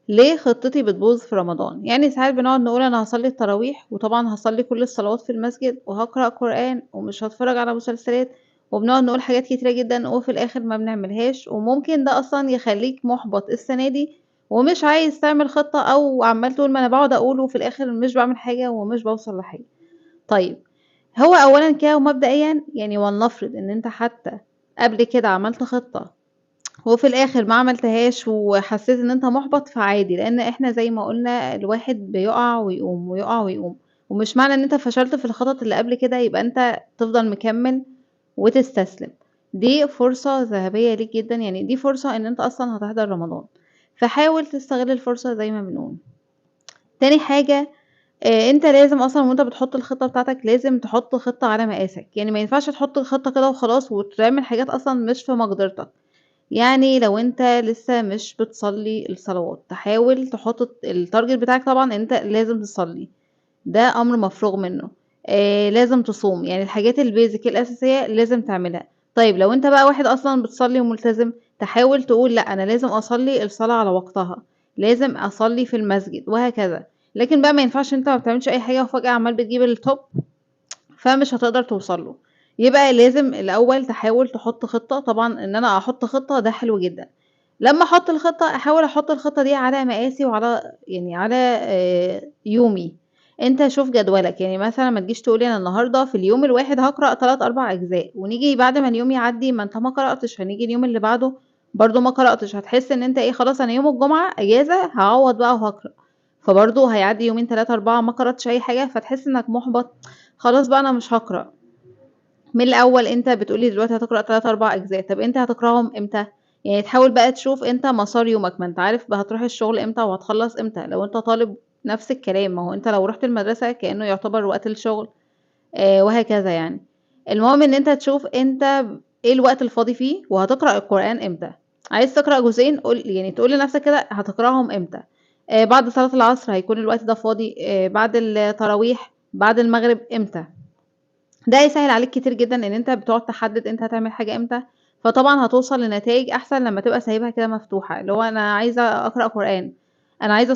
ليه خطتي بتبوظ في رمضان؟ يعني ساعات بنقعد نقول أنا هاصلي التراويح، وطبعًا هاصلي كل الصلوات في المسجد، وهاقرأ قرآن، ومش هاتفرج على مسلسلات، وبنقعد نقول حاجات كتيرة جدًا، وفي الآخر ما بنعملهاش، وممكن ده أصلًا يخلّيك مُحبَط السنة دي، ومش عايز تعمل خطة، أو عمّال تقول ما أنا باقعد أقول وفي الآخر مش باعمل حاجة ومش باوصل لحاجة. طيب، هو أولًا كده ومبدئيًا يعني ولنفرض إن أنت حتى قبل كده عملت خطة وفي الآخر ما عملتهاش وحسيت إن أنت مُحبَط، فعادي، لإن إحنا زي ما قُلنا الواحد بيُقع ويقوم، ويُقع ويقوم، ومش معنى إن أنت فشلت في الخطط اللي قبل كده يبقى أنت تفضل مكمّل وتستسلم. دي فرصة ذهبية ليك جدًا، يعني دي فرصة إن أنت أصلًا هتحضر رمضان، فحاول تستغل الفرصة زي ما بنقول. تاني حاجة، أنت لازم أصلًا وأنت بتحُط الخطة بتاعتك لازم تحُط خطة على مقاسك، يعني ما ينفعش تحُط الخطة كده وخلاص وتعمل حاجات أصلًا مش في مقدرتك. يعني لو أنت لسه مش بتصلّي الصلوات، تحاول تحُط الtarget بتاعك طبعًا إن أنت لازم تصلّي، ده أمر مفروغ منّه. لازم تصوم، يعني الحاجات الbasic الأساسية لازم تعملها. طيب لو أنت بقى واحد أصلًا بتصلّي وملتزم، تحاول تقول لأ، أنا لازم أصلّي الصلاة على وقتها، لازم أصلّي في المسجد وهكذا. لكن بقى ما ينفعش أنت ما بتعملش أي حاجة وفجأة عمّال بتجيب الtop، فمش هتقدر توصل له. يبقى لازم الأول تحاول تحُط خطة، طبعًا إن أنا أحُط خطة ده حلو جدًا. لمّا أحُط الخطة أحاول أحُط الخطة دي على مقاسي وعلى يعني على يومي. أنت شوف جدولك، يعني مثلًا ما تجيش تقول لي أنا النهارده في اليوم الواحد هاقرأ 3، 4 أجزاء، ونيجي بعد ما اليوم يعدّي ما أنت ما قرأتش، فنيجي اليوم اللي بعده برضه ما قرأتش، هتحس إن أنت إيه خلاص أنا يوم الجمعة إجازة هاعوّض بقى وهاقرأ، فبرضه هيعدّي يومين، 3، 4 ما قرأتش أي حاجة، فتحس إنك مُحبَط، خلاص بقى أنا مش هاقرأ. من الأول أنت بتقول لي دلوقتي هتقرأ 3، 4 أجزاء، طب أنت هتقرأهم إمتى؟ يعني تحاول بقى تشوف أنت مسار يومك، ما أنت عارف بقى هتروح الشغل إمتى وهتخلّص إمتى، لو أنت طالب نفس الكلام، ما هو أنت لو رُحت المدرسة كأنه يعتبر وقت الشغل، وهكذا يعني. المهم إن أنت تشوف أنت إيه الوقت الفاضي فيه وهتقرأ القرآن إمتى، عايز تقرأ جزئين يعني تقول لنفسك كده هتقرأهم إمتى، بعد صلاة العصر هيكون الوقت ده فاضي، بعد التراويح، بعد المغرب إمتى. ده هيسهّل عليك كتير جدًا إن أنت بتقعد تحدد أنت هتعمل حاجة إمتى، فطبعًا هتوصل لنتايج أحسن لمّا تبقى سايبها كده مفتوحة، اللي هو أنا عايزة أقرأ قرآن، أنا عايزة